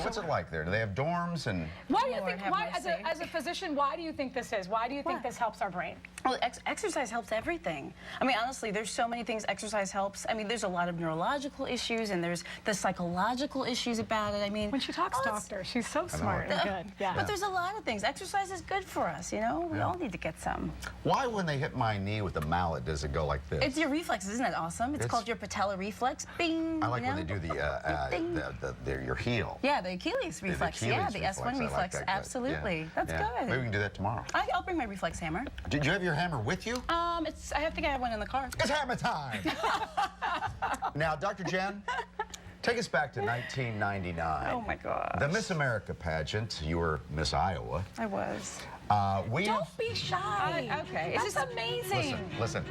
What's it like there? Do they have dorms and? Why do you think? Why, as a physician, why do you think this is? Why do you think this helps our brain? Well, exercise helps everything. I mean, honestly, there's so many things exercise helps. I mean, there's a lot of neurological issues and there's the psychological issues about it. I mean, when she talks doctor, she's so smart and good. Yeah. But there's a lot of things. Exercise is good for us, you know? We all need to get some. Why, when they hit my knee with the mallet, does it go like this? It's your reflexes, isn't that awesome? It's called your patella reflex. Bing. I like when they do your heel. Yeah, the Achilles reflex. Achilles yeah, the S1 reflex. Like Absolutely. Yeah. That's good. Maybe we can do that tomorrow. I'll bring my reflex hammer. Did you have your hammer with you? I think I have one in the car. It's hammer time! Now, Dr. Jen, take us back to 1999. Oh, my God. The Miss America pageant. You were Miss Iowa. I was. Don't be shy. Okay. It's just amazing. Listen.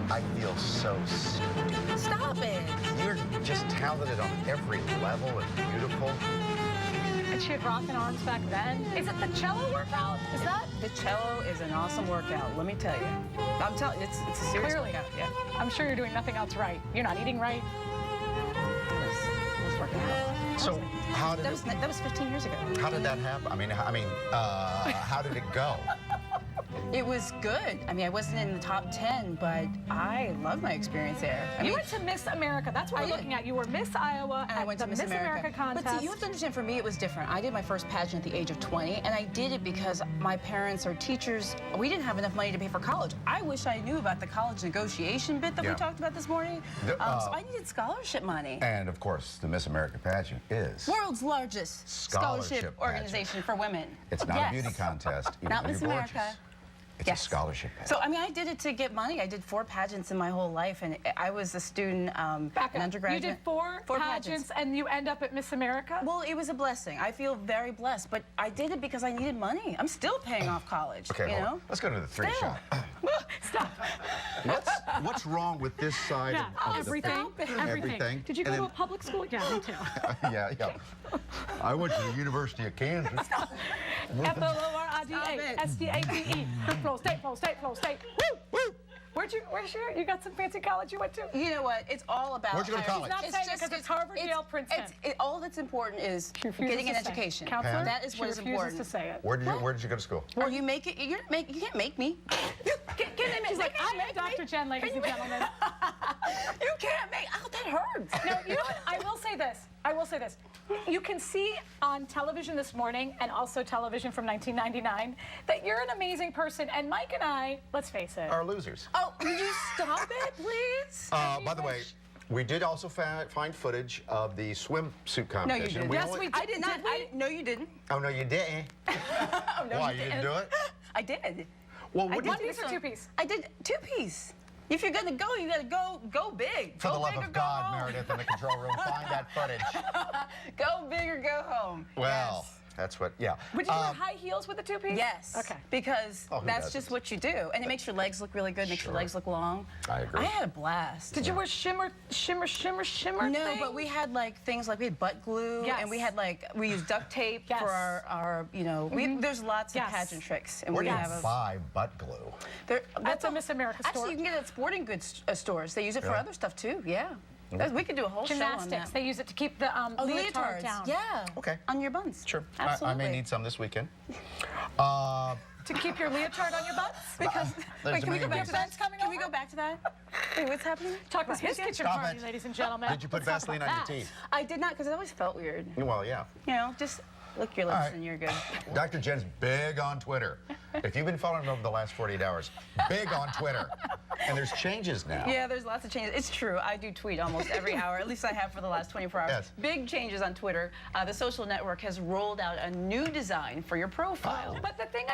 I feel so stupid. Stop it. You're just talented on every level and beautiful. And she had rocking arms back then. Is it the cello workout? Is that? The cello is an awesome workout, let me tell you. I'm telling you, it's a serious workout. Yeah. I'm sure you're doing nothing else right. You're not eating right. I was working out. So how did that was 15 years ago. How did that happen? I mean, how did it go? It was good. I mean, I wasn't in the top 10, but I loved my experience there. You went to Miss America. That's what we're looking at. You were Miss Iowa and I went to Miss America contest. But see, you have to understand, for me, it was different. I did my first pageant at the age of 20, and I did it because my parents or teachers, we didn't have enough money to pay for college. I wish I knew about the college negotiation bit that we talked about this morning. So I needed scholarship money. And, of course, the Miss America pageant is world's largest scholarship organization for women. It's not a beauty contest. Not Miss America. It's a scholarship pageant. So, I mean, I did it to get money. I did 4 pageants in my whole life, and I was a student, an undergraduate. You did 4 pageants, and you end up at Miss America? Well, it was a blessing. I feel very blessed, but I did it because I needed money. I'm still paying off college, okay, you know? Let's go to the 3 shot. Stop. What's wrong with this side of everything. Everything. Did you go to a public school? Yeah, me too. Yeah. I went to the University of Kansas. FLORIDA, Flow State, Flow State, Flow State. Woo! Woo! Where's you got some fancy college you went to? You know what? It's all about. Where'd you go to college? She's not saying it because it's Harvard, Yale, Princeton. All that's important is getting an education. Counselor, that is what is important. To say it. Where did you go to school? Or you make it. You can't make me. She's like, I am Dr. Jen, ladies and gentlemen. You can't make. Oh, that hurts. No, you know what? I will say this. You can see on television this morning, and also television from 1999, that you're an amazing person. And Mike and I, let's face it, are losers. Oh, would you stop it, please? By the way, we did also find footage of the swimsuit competition. No, you didn't. Yes, we did. I did not. No, you didn't. Oh, no, you didn't. Why, you didn't do it? I did. Well, what one piece or 2 piece? I did 2 piece. If you're gonna go, you gotta go big. For the love of God, Meredith in the control room, find that footage. Go big or go home. Well, that's what, yeah. Would you wear high heels with a 2-piece? Yes. Okay. Because that's just what you do. And it makes your legs look really good, makes your legs look long. I agree. I had a blast. Did you wear shimmer No, things? but we had like things like we had butt glue, and we had like, we used duct tape for our you know, there's lots of pageant tricks. And where do you buy butt glue? That's a Miss America store. Actually, you can get it at sporting goods stores. They use it for other stuff too, yeah. We could do a whole show on that. They use it to keep the leotard down. Yeah. Okay. On your buns. Sure. Absolutely. I may need some this weekend. To keep your leotard on your butts? Because wait, can we go back to that? Can we go back to that? Wait, what's happening? Talk about his kitchen party, ladies and gentlemen. Did you put Vaseline on your teeth? I did not, because it always felt weird. Well, yeah. You know, just lick your lips and you're good. Dr. Jen's big on Twitter. If you've been following her over the last 48 hours, big on Twitter. And there's changes now. Yeah, there's lots of changes. It's true. I do tweet almost every hour. At least I have for the last 24 hours. Yes. Big changes on Twitter. The social network has rolled out a new design for your profile. But the thing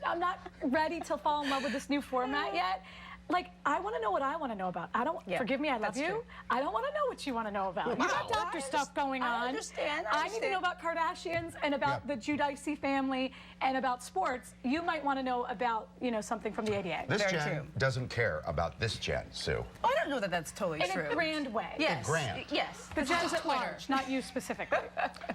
I'm not ready to fall in love with this new format yet. like, I want to know what I want to know about. I don't, forgive me, I love you. true. I don't want to know what you want to know about. You got doctor stuff going on. I understand. I need to know about Kardashians and about the Giudice family and about sports. You might want to know about, you know, something from the ADA. This Very Jen true. doesn't care about this Jen, Sue. I don't know that that's totally In true. a grand way. Yes. grand. Yes. The This is Jen's just at Twitter. large, not you specifically.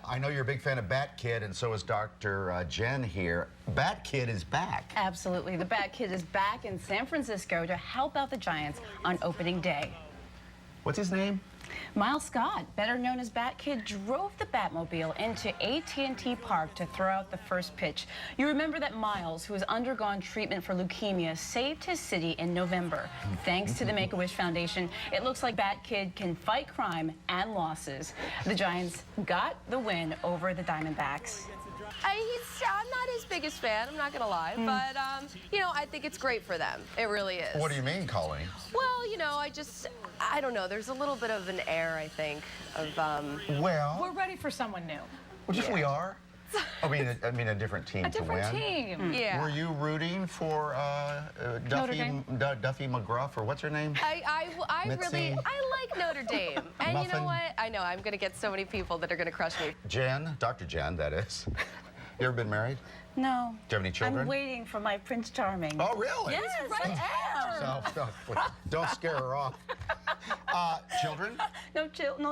I know you're a big fan of Bat Kid, and so is Dr. Jen here. Bat Kid is back. Absolutely. The Bat Kid is back in San Francisco to help out the Giants on opening day. What's his name? Miles Scott, better known as Bat Kid, drove the Batmobile into AT&T Park to throw out the first pitch. You remember that Miles, who has undergone treatment for leukemia, saved his city in November. Thanks to the Make-A-Wish Foundation, it looks like Bat Kid can fight crime and losses. The Giants got the win over the Diamondbacks. I'm not his biggest fan, I'm not gonna lie, but you know, I think it's great for them. It really is. What do you mean, Colleen? Well, you know, I don't know. There's a little bit of an air, I think, of Well, We're ready for someone new. we are. I mean, a different team A different to win. team. yeah. Were you rooting for Duffy McGruff, or what's her name? I Mitzi? like Notre Dame, and you Muffin? know what? I know I'm gonna get so many people that are gonna crush me. Jen, Dr. Jen, that is. You ever been married? No. Do you have any children? I'm waiting for my Prince Charming. Oh, really? Yes, I am. So, don't scare her off. Children? No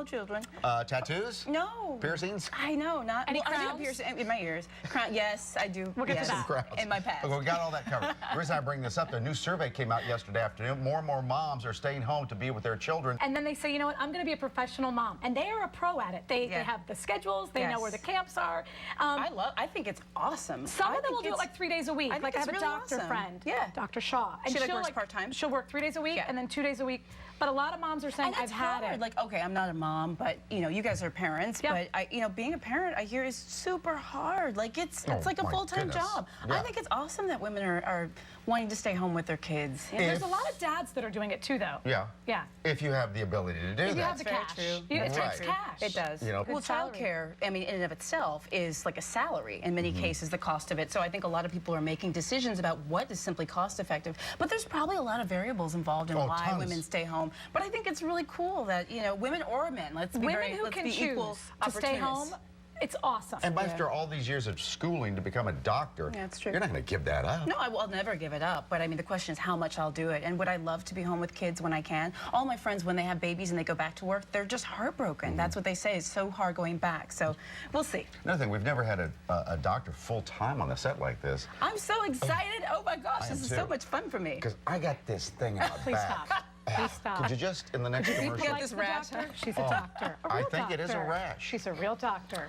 children. Tattoos? No. Piercings? I know, not. Any I do have crowns? piercing in my ears. Crown, yes, I do. We'll get to yes. that. Crowns. In my past. Okay, we got all that covered. The reason I bring this up, the new survey came out yesterday afternoon. More and more moms are staying home to be with their children. And then they say, you know what, I'm going to be a professional mom. And they are a pro at it. They have the schedules. They know where the camps are. I think it's awesome. Some of them will do it like 3 days a week. I think Like I have it's a really doctor awesome. friend, Yeah. Dr. Shaw. And She, like, she'll, works part-time? She'll work 3 days a week Yeah. and then 2 days a week. But a lot of moms are saying, And I've it's had hard. it. Like, okay, I'm not a mom, but you know, you guys are parents. Yeah. But being a parent, I hear is super hard. Like it's like a my full-time goodness. job. Yeah. I think it's awesome that women are wanting to stay home with their kids. You know, There's a lot of dads that are doing it too, though. Yeah. Yeah. If you have the ability to do If you that. have the very cash. true. It That's takes right. cash. It does. You know. Well, Good salary. childcare, I mean, in and of itself, is like a salary in many cases, the cost of it. So I think a lot of people are making decisions about what is simply cost effective. But there's probably a lot of variables involved in why tons. women stay home. But I think it's really cool that, you know, women or men, let's be Women who can choose equal to stay home, opportunists. it's awesome. And after all these years of schooling to become a doctor, Yeah, that's true. you're not going to give that up. No, I'll never give it up. But I mean, the question is how much I'll do it. And would I love to be home with kids when I can? All my friends, when they have babies and they go back to work, they're just heartbroken. That's what they say. It's so hard going back. So we'll see. Another thing, we've never had a doctor full-time on a set like this. I'm so excited. Oh my gosh, I this am is too. so much fun for me. Because I got this thing out Please back. stop. Please stop. Could you just, in the next People commercial? like this the rash, doctor. She's a doctor. A I real think it is a doctor. rash. She's a real doctor.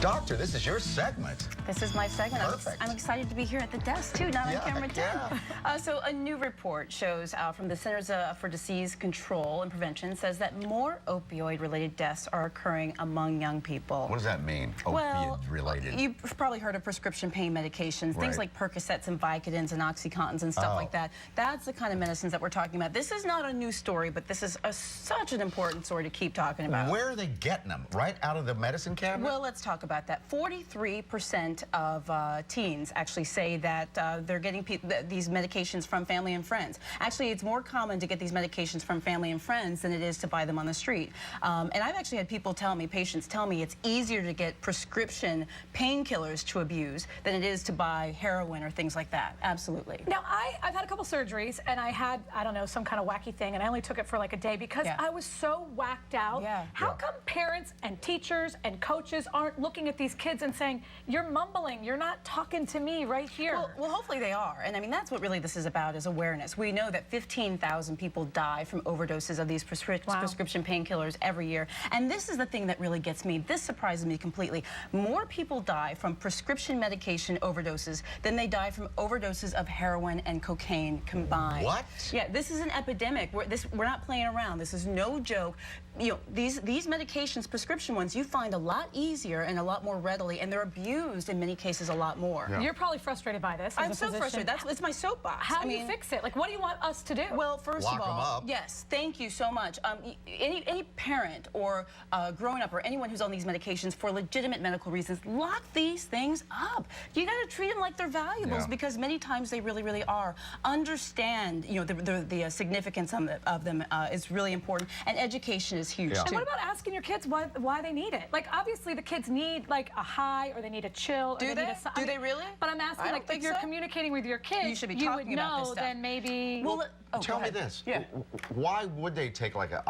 Doctor, this is your segment. This is my segment. Perfect. I'm excited to be here at the desk, too, not Yeah, on camera 10. yeah. So a new report shows from the Centers for Disease Control and Prevention says that more opioid-related deaths are occurring among young people. What does that mean? Well, Opioid-related. you've probably heard of prescription pain medications, things Right. like Percocets and Vicodins and Oxycontins and stuff Oh. like that. That's the kind of medicines that we're talking about. This is not a new story, but this is such an important story to keep talking about. Where are they getting them? Right out of the medicine cabinet? Well, let's talk about that. 43% of teens actually say that they're getting these medications from family and friends. Actually, it's more common to get these medications from family and friends than it is to buy them on the street. And I've actually had people tell me, patients tell me, it's easier to get prescription painkillers to abuse than it is to buy heroin or things like that. Absolutely. Now, I've had a couple surgeries, and I had, I don't know, some kind of wacky thing, and I only took it for like a day because Yeah. I was so whacked out. Yeah. How Yeah. come parents and teachers and coaches aren't looking at these kids and saying, you're mumbling, you're not talking to me right here? Well, hopefully they are. And I mean, that's what really this is about, is awareness. We know that 15,000 people die from overdoses of these prescription painkillers every year. And this is the thing that really gets me. This surprises me completely. More people die from prescription medication overdoses than they die from overdoses of heroin and cocaine combined. What? Yeah, this is an epidemic. We're not playing around. This is no joke. You know, these medications, prescription ones, you find a lot easier and a lot more readily, and they're abused in many cases a lot more. Yeah. You're probably frustrated by this. I'm so frustrated. It's my soapbox. How do you fix it? Like, what do you want us to do? Well, first Lock of 'em all, up. yes, thank you so much. Any parent or grown up or anyone who's on these medications for legitimate medical reasons, lock these things up. You got to treat them like they're valuables Yeah. because many times they really, really are. Understand, you know, the significance of them is really important, and education is huge Yeah. And too. what about asking your kids why they need it? Like, obviously, the kids need like a high, or they need a chill. Do or they? need a, Do they really? But I'm asking, I like, don't think if you're so. communicating with your kids, You should be would talking about this know. stuff. Then maybe. Well, oh, Tell go me ahead. this. Yeah. Why would they take like an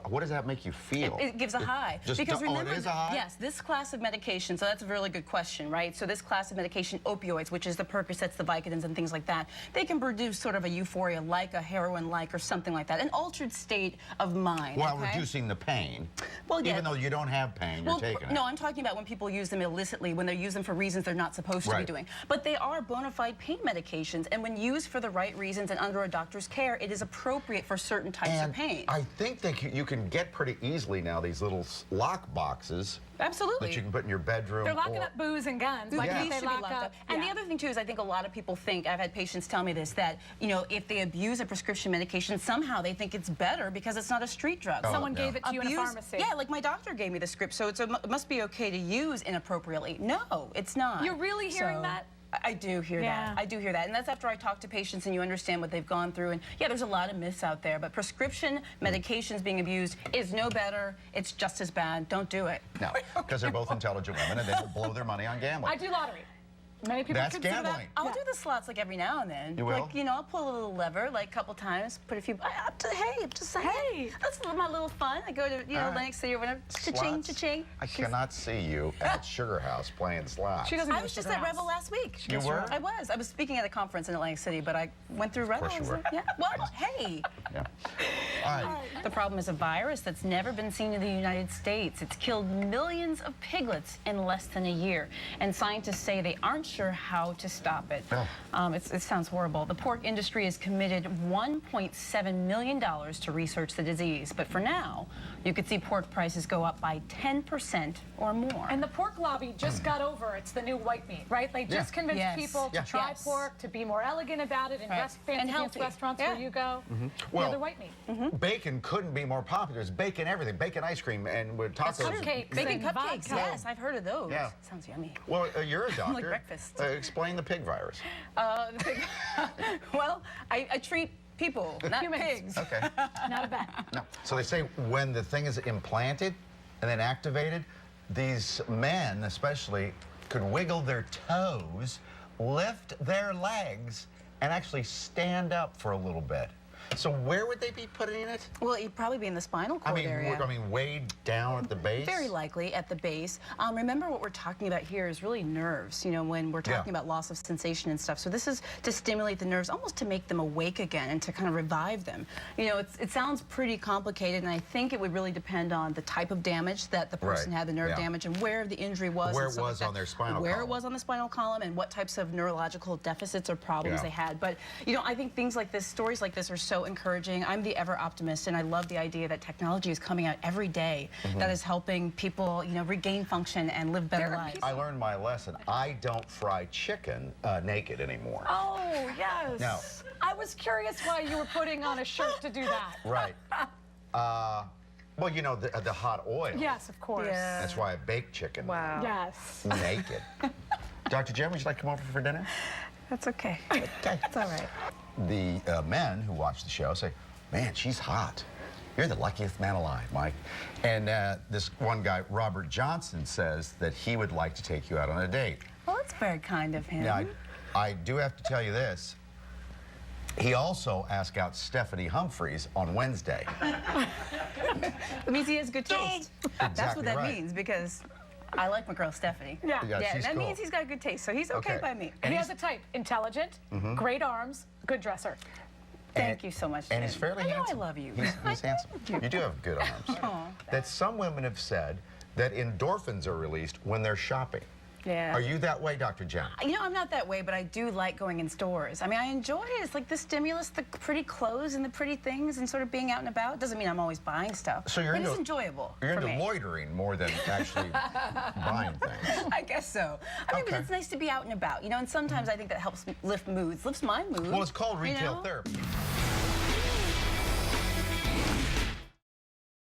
what does that make you feel? It gives a high. Just because remember, it is a high? yes, this class of medication, so that's a really good question, right? So this class of medication, opioids, which is the Percocets, the Vicodins, and things like that, they can produce sort of a euphoria like a heroin-like or something like that, an altered state of mind. While okay? reducing the pain. Well, yeah. Even though you don't have pain, you're taking it. No, I'm talking about when people use them illicitly, when they use them for reasons they're not supposed to be Right. doing. But they are bona fide pain medications, and when used for the right reasons and under a doctor's care, it is appropriate for certain types And of pain. I think that you can get pretty easily now these little lock boxes Absolutely. that you can put in your bedroom. they're locking or- up booze and guns. Booze Why Yeah. can't they should be lock locked up? up. And the Yeah. other thing too is I think a lot of people think, I've had patients tell me this, that, you know, if they abuse a prescription medication, somehow they think it's better because it's not a street drug. Oh, Someone no. gave it to you in a pharmacy. Yeah, like my doctor gave me the script, so it must be okay to use inappropriately. No, it's not. You're really hearing So, that? I do hear Yeah. that. I do hear that. And that's after I talk to patients and you understand what they've gone through. And yeah, there's a lot of myths out there, but prescription medications being abused is no better. It's just as bad. Don't do it. No, because they're both intelligent women and they will blow their money on gambling. I do lottery. Many people That's consider gambling. that. I'll do the slots like every now and then. You will? Like, you know, I'll pull a little lever like a couple times, put a few, just say, hey, that's my little fun. I go to, you know, All right. Atlantic City or whatever, cha-ching, Slots? cha-ching. I cannot see you at Sugar House playing slots. She doesn't I go was to just Sugar at Rebel House. last week. You were? I was. I was speaking at a conference in Atlantic City, but I went through Rebel. course you were. Yeah. Well, hey. Yeah. All right. The problem is a virus that's never been seen in the United States. It's killed millions of piglets in less than a year. And scientists say they aren't sure how to stop it. Oh. It sounds horrible. The pork industry has committed $1.7 million to research the disease. But for now, you could see pork prices go up by 10% or more. And the pork lobby just got over it's the new white meat, right? They just Yeah. convinced Yes. people to Yeah. try Yes. pork, to be more elegant about it in Right. fancy And healthy. restaurants Yeah. where you go. Well, the white meat. Bacon couldn't be more popular. It's bacon everything, bacon ice cream, and with tacos. Cupcakes. Bacon and cupcakes, vodka. yes, I've heard of those. Yeah. Sounds yummy. Well, you're a doctor. breakfast. Explain the pig virus. The pig- well, I treat people, not Humans. pigs. Okay. Not a bad. No. So they say when the thing is implanted and then activated, these men especially could wiggle their toes, lift their legs, and actually stand up for a little bit. So where would they be putting it? Well, it'd probably be in the spinal cord area. Way down at the base? Very likely at the base. Remember what we're talking about here is really nerves, you know, when we're talking about loss of sensation and stuff. So this is to stimulate the nerves, almost to make them awake again and to kind of revive them. You know, it sounds pretty complicated, and I think it would really depend on the type of damage that the person Right. had, the nerve Yeah. damage, and where the injury was. Where and it stuff was like on that. their spinal Where column. it was on the spinal column and what types of neurological deficits or problems Yeah. they had. But, you know, I think things like this, stories like this are so encouraging. I'm the ever optimist, and I love the idea that technology is coming out every day that is helping people, you know, regain function and live better lives. I learned my lesson. I don't fry chicken naked anymore. Oh, yes. No. I was curious why you were putting on a shirt to do that. Right. Well, you know, the hot oil. Yes, of course. Yeah. That's why I bake chicken Wow. Yes. naked. Dr. Jen, would you like to come over for dinner? That's okay. Okay. It's all right. The men who watch the show say, man, she's hot. You're the luckiest man alive, Mike. And this one guy, Robert Johnson, says that he would like to take you out on a date. Well, that's very kind of him. Now, I do have to tell you this. He also asked out Stephanie Humphreys on Wednesday. It means he has good taste. That's Exactly what that right. means, because I like my girl Stephanie. Yeah. Yeah, she's that cool. means he's got good taste, so he's okay by me. And he has a type. Intelligent, great arms, good dresser. Thank you so much, And he's Jen. fairly I know handsome. I love you. He's handsome. You do have good arms. Aw. That some women have said that endorphins are released when they're shopping. Yeah. Are you that way, Dr. Jen? You know, I'm not that way, but I do like going in stores. I mean, I enjoy it. It's like the stimulus, the pretty clothes and the pretty things and sort of being out and about. Doesn't mean I'm always buying stuff. So you're but into, it's enjoyable You're for into me. loitering more than actually buying things. I guess so. I mean, but it's nice to be out and about, you know, and sometimes I think that helps lift moods, lifts my mood. Well, it's called retail know? therapy.